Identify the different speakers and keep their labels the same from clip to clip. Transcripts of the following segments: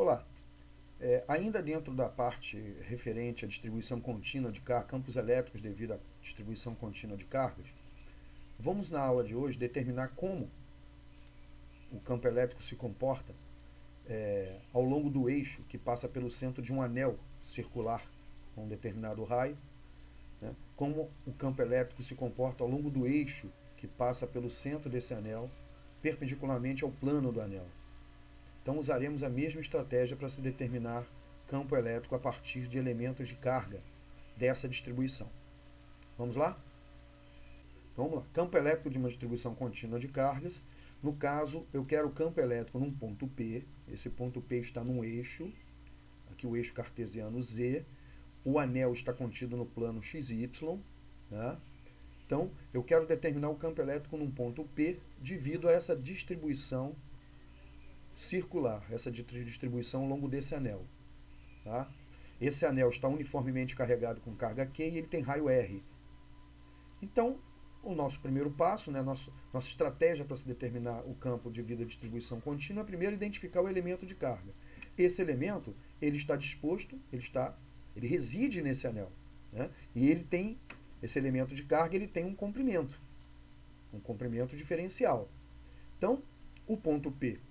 Speaker 1: Olá, ainda dentro da parte referente à distribuição contínua de campos elétricos devido à distribuição contínua de cargas, vamos na aula de hoje determinar como o campo elétrico se comporta ao longo do eixo que passa pelo centro de um anel circular com um determinado raio, né? Como o campo elétrico se comporta ao longo do eixo que passa pelo centro desse anel, perpendicularmente ao plano do anel. Então usaremos a mesma estratégia para se determinar campo elétrico a partir de elementos de carga dessa distribuição. Vamos lá? Então, vamos lá. Campo elétrico de uma distribuição contínua de cargas. No caso, eu quero campo elétrico num ponto P. Esse ponto P está num eixo, aqui o eixo cartesiano Z. O anel está contido no plano XY. Né? Então, eu quero determinar o campo elétrico num ponto P devido a essa distribuição circular, essa distribuição ao longo desse anel. Tá? Esse anel está uniformemente carregado com carga Q e ele tem raio R. Então, o nosso primeiro passo, né, nossa estratégia para se determinar o campo devido à distribuição contínua é primeiro identificar o elemento de carga. Esse elemento, ele está disposto, ele reside nesse anel. Né? E ele tem, esse elemento de carga, ele tem um comprimento diferencial. Então, o ponto P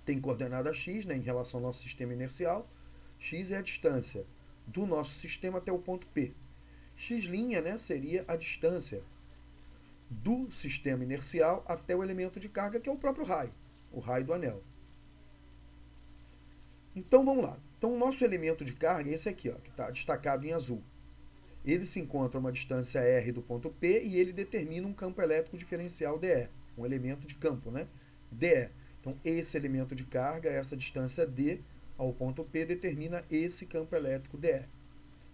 Speaker 1: tem coordenada x, né, em relação ao nosso sistema inercial. X é a distância do nosso sistema até o ponto P. X', né, seria a distância do sistema inercial até o elemento de carga, que é o próprio raio, o raio do anel. Então, vamos lá. Então, o nosso elemento de carga é esse aqui, ó, que está destacado em azul. Ele se encontra a uma distância R do ponto P e ele determina um campo elétrico diferencial DE, um elemento de campo, né? DE. Então, esse elemento de carga, essa distância D ao ponto P, determina esse campo elétrico DE,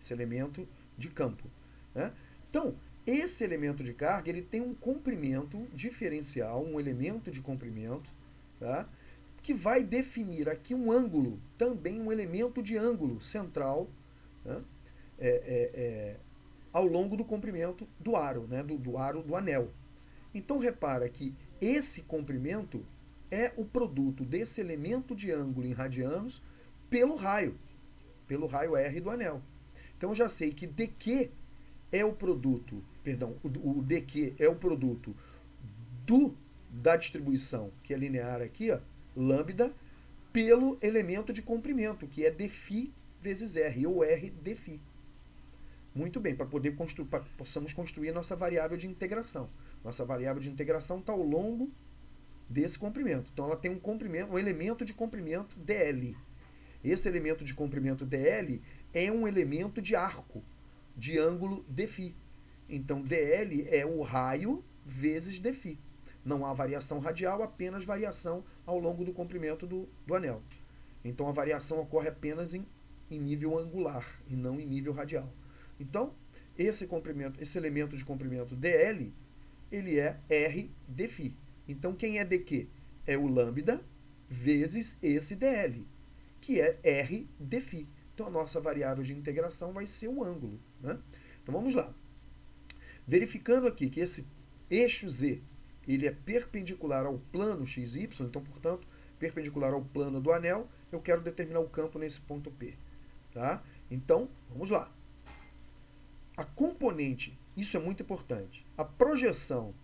Speaker 1: esse elemento de campo. Né? Então, esse elemento de carga ele tem um comprimento diferencial, um elemento de comprimento, tá? Que vai definir aqui um ângulo, também um elemento de ângulo central, né? Ao longo do comprimento do aro, né? do aro do anel. Então, repara que esse comprimento é o produto desse elemento de ângulo em radianos pelo raio R do anel. Então, eu já sei que dQ é o produto, o dQ é o produto da distribuição, que é linear aqui, ó, lambda, pelo elemento de comprimento, que é dφ vezes R, ou R dφ. Muito bem, para possamos construir a nossa variável de integração. Nossa variável de integração está ao longo desse comprimento. Então, ela tem um elemento de comprimento dl. Esse elemento de comprimento dl é um elemento de arco, de ângulo dφ. Então, dl é o raio vezes dφ. Não há variação radial, apenas variação ao longo do comprimento do anel. Então, a variação ocorre apenas em nível angular e não em nível radial. Então, esse elemento de comprimento dl, ele é R dφ. Então, quem é dQ? É o lambda vezes esse dl, que é R dφ. Então, a nossa variável de integração vai ser o ângulo. Né? Então, vamos lá. Verificando aqui que esse eixo Z ele é perpendicular ao plano XY, então, portanto, perpendicular ao plano do anel, eu quero determinar o campo nesse ponto P. Tá? Então, vamos lá. A componente, isso é muito importante, a projeção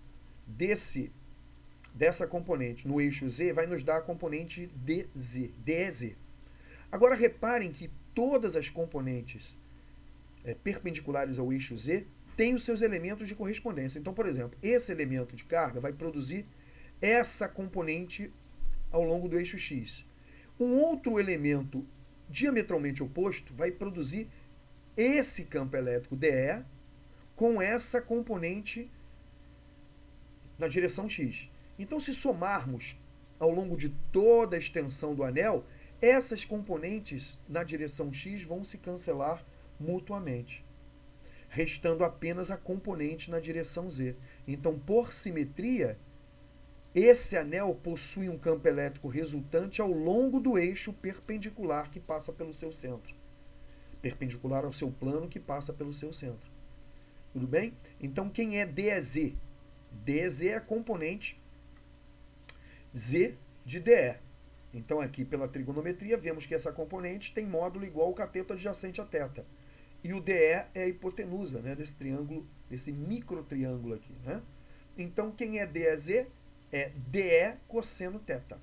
Speaker 1: dessa componente no eixo Z vai nos dar a componente DZ. Agora, reparem que todas as componentes perpendiculares ao eixo Z têm os seus elementos de correspondência. Então, por exemplo, esse elemento de carga vai produzir essa componente ao longo do eixo X. Um outro elemento diametralmente oposto vai produzir esse campo elétrico DE com essa componente na direção X. Então, se somarmos ao longo de toda a extensão do anel, essas componentes na direção X vão se cancelar mutuamente, restando apenas a componente na direção Z. Então, por simetria, esse anel possui um campo elétrico resultante ao longo do eixo perpendicular que passa pelo seu centro. Perpendicular ao seu plano que passa pelo seu centro. Tudo bem? Então, quem é DZ? DZ é a componente Z de DE. Então aqui pela trigonometria vemos que essa componente tem módulo igual ao cateto adjacente a θ. E o DE é a hipotenusa, né, desse triângulo, desse microtriângulo aqui, né? Então quem é DEZ é DE cosseno θ.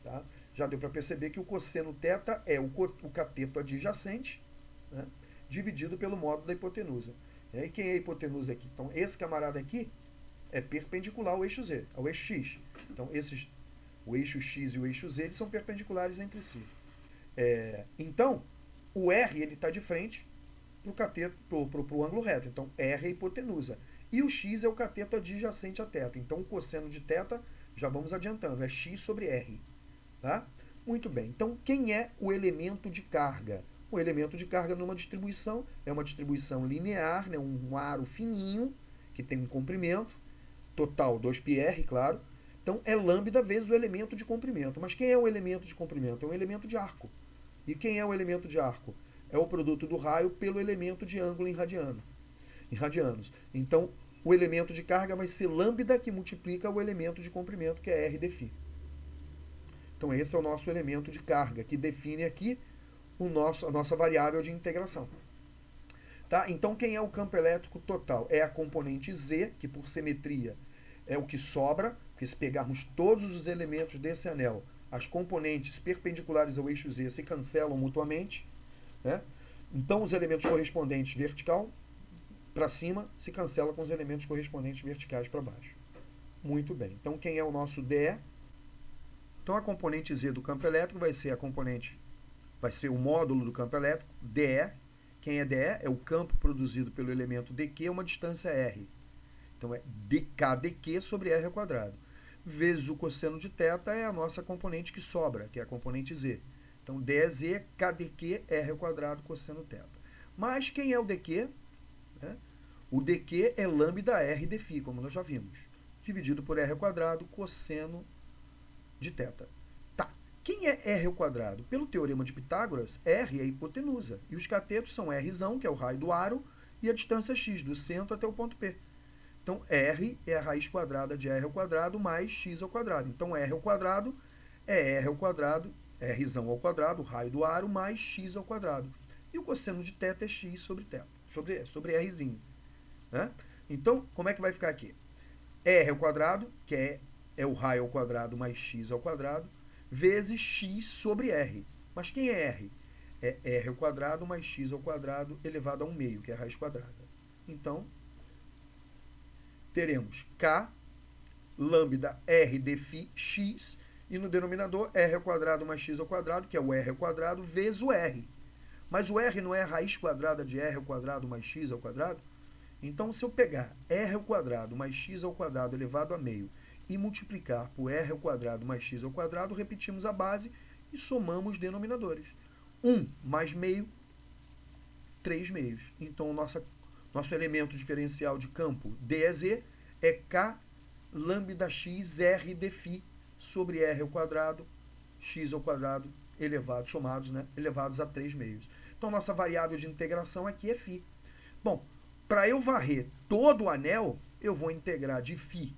Speaker 1: Tá? Já deu para perceber que o cosseno θ é o cateto adjacente, né, dividido pelo módulo da hipotenusa. E aí, quem é a hipotenusa aqui? Então, esse camarada aqui é perpendicular ao eixo Z, ao eixo X. Então, o eixo X e o eixo Z eles são perpendiculares entre si. Então, o R está de frente para o cateto, pro ângulo reto. Então, R é a hipotenusa. E o X é o cateto adjacente a θ. Então, o cosseno de θ, já vamos adiantando, é X sobre R. Tá? Muito bem. Então, quem é o elemento de carga? O elemento de carga numa distribuição é uma distribuição linear, né, um aro fininho, que tem um comprimento, total 2πr, claro. Então, é lambda vezes o elemento de comprimento. Mas quem é o elemento de comprimento? É um elemento de arco. E quem é o elemento de arco? É o produto do raio pelo elemento de ângulo em radianos. Então, o elemento de carga vai ser lambda que multiplica o elemento de comprimento, que é r dφ. Então, esse é o nosso elemento de carga, que define aqui a nossa variável de integração. Tá? Então, quem é o campo elétrico total? É a componente Z, que por simetria é o que sobra, porque se pegarmos todos os elementos desse anel, as componentes perpendiculares ao eixo Z se cancelam mutuamente, né? Então, os elementos correspondentes vertical para cima se cancelam com os elementos correspondentes verticais para baixo. Muito bem. Então, quem é o nosso DE? Então, a componente Z do campo elétrico vai ser o módulo do campo elétrico, DE. Quem é DE? É o campo produzido pelo elemento dQ, uma distância R. Então, é dK sobre R ao quadrado. Vezes o cosseno de θ é a nossa componente que sobra, que é a componente Z. Então, DZ, KdQ, R ao quadrado, cosseno θ. Mas quem é o dQ? O dQ é lambda R dφ, como nós já vimos, dividido por R ao quadrado, cosseno de θ. Tá. Quem é R ao quadrado? Pelo teorema de Pitágoras, R é a hipotenusa. E os catetos são Rzão, que é o raio do aro, e a distância x, do centro até o ponto P. Então, R é a raiz quadrada de R ao quadrado mais x ao quadrado. Então, R ao quadrado é R ao quadrado, Rzão ao quadrado, o raio do aro, mais x ao quadrado. E o cosseno de θ é x sobre θ, sobre Rzinho. Né? Então, como é que vai ficar aqui? R ao quadrado, que é o raio ao quadrado mais x ao quadrado, vezes x sobre R. Mas quem é R? É R ao quadrado mais x ao quadrado elevado a 1/2, que é a raiz quadrada. Então, teremos K lambda R dφ x, e no denominador R ao quadrado mais x ao quadrado, que é o R ao quadrado, vezes o R. Mas o R não é a raiz quadrada de R ao quadrado mais x ao quadrado? Então, se eu pegar R ao quadrado mais x ao quadrado elevado a meio e multiplicar por R ao quadrado mais x ao quadrado, repetimos a base e somamos denominadores. 1 mais meio, 3 meios. Então, nosso elemento diferencial de campo, DEZ, é K lambda x R dφ sobre R ao quadrado, x ao quadrado, somados, né, elevados a 3 meios. Então, nossa variável de integração aqui é φ. Bom, para eu varrer todo o anel, eu vou integrar de φ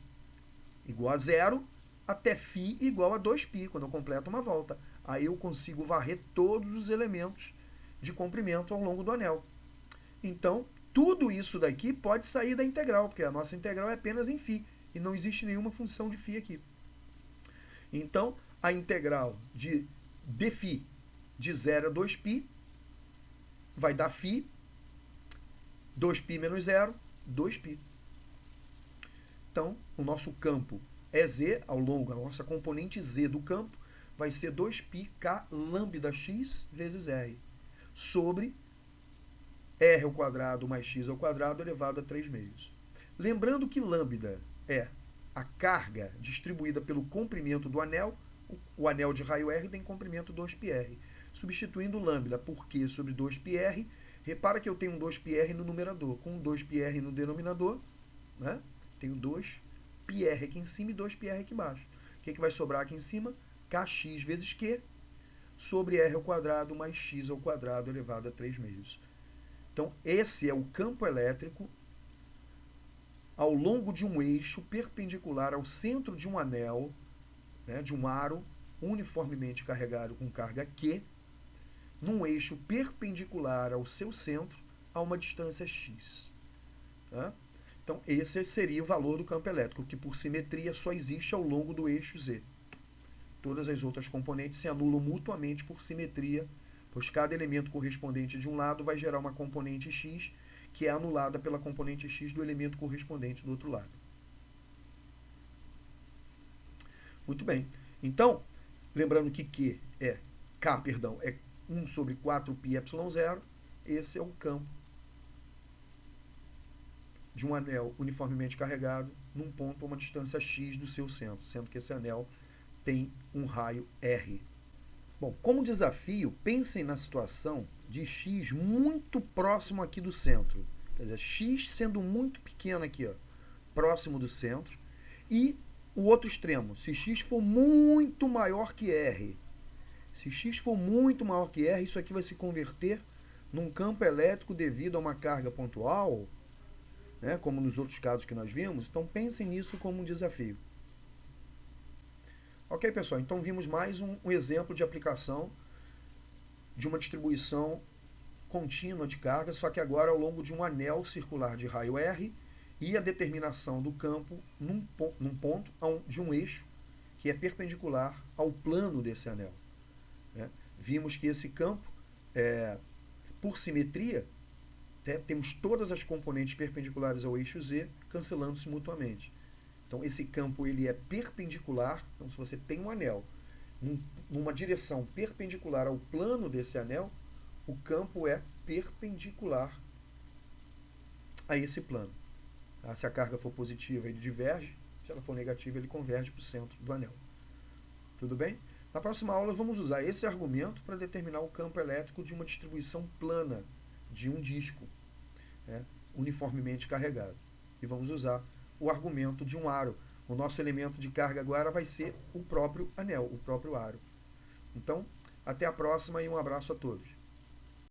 Speaker 1: igual a 0 até φ igual a 2π, quando eu completo uma volta. Aí eu consigo varrer todos os elementos de comprimento ao longo do anel. Então, tudo isso daqui pode sair da integral, porque a nossa integral é apenas em φ, e não existe nenhuma função de φ aqui. Então, a integral de dφ de 0 a 2π vai dar φ, 2π menos 0, 2π. Então, o nosso campo é Z ao longo, a nossa componente Z do campo vai ser 2π K lambda x vezes R, sobre R ao quadrado mais x ao quadrado elevado a 3 meios. Lembrando que lambda é a carga distribuída pelo comprimento do anel, o anel de raio R tem comprimento 2πr. Substituindo lambda por Q sobre 2πr, repara que eu tenho um 2πr no numerador, com um 2πr no denominador, né? Tenho 2πr aqui em cima e 2πr aqui embaixo. O que vai sobrar aqui em cima? Kx vezes Q sobre R ao quadrado mais x ao quadrado elevado a 3 meios. Então, esse é o campo elétrico ao longo de um eixo perpendicular ao centro de um anel, né, de um aro, uniformemente carregado com carga Q, num eixo perpendicular ao seu centro, a uma distância x. Tá? Então, esse seria o valor do campo elétrico, que por simetria só existe ao longo do eixo Z. Todas as outras componentes se anulam mutuamente por simetria, pois cada elemento correspondente de um lado vai gerar uma componente x, que é anulada pela componente x do elemento correspondente do outro lado. Muito bem. Então, lembrando que K é 1 sobre 4πε0, esse é o campo de um anel uniformemente carregado num ponto a uma distância x do seu centro, sendo que esse anel tem um raio R. Bom, como desafio, pensem na situação de x muito próximo aqui do centro. Quer dizer, x sendo muito pequeno aqui, ó, próximo do centro. E o outro extremo, se x for muito maior que R. Se x for muito maior que R, isso aqui vai se converter num campo elétrico devido a uma carga pontual, né, como nos outros casos que nós vimos. Então pensem nisso como um desafio. Ok, pessoal? Então vimos mais um exemplo de aplicação de uma distribuição contínua de carga, só que agora ao longo de um anel circular de raio R e a determinação do campo num ponto de um eixo que é perpendicular ao plano desse anel. Né? Vimos que esse campo, por simetria, temos todas as componentes perpendiculares ao eixo Z cancelando-se mutuamente. Então esse campo ele é perpendicular. Então se você tem um anel numa direção perpendicular ao plano desse anel, o campo é perpendicular a esse plano. Tá? Se a carga for positiva, ele diverge. Se ela for negativa, ele converge para o centro do anel. Tudo bem? Na próxima aula vamos usar esse argumento para determinar o campo elétrico de uma distribuição plana de um disco, né, uniformemente carregado. E vamos usar o argumento de um aro. O nosso elemento de carga agora vai ser o próprio anel, o próprio aro. Então, até a próxima e um abraço a todos.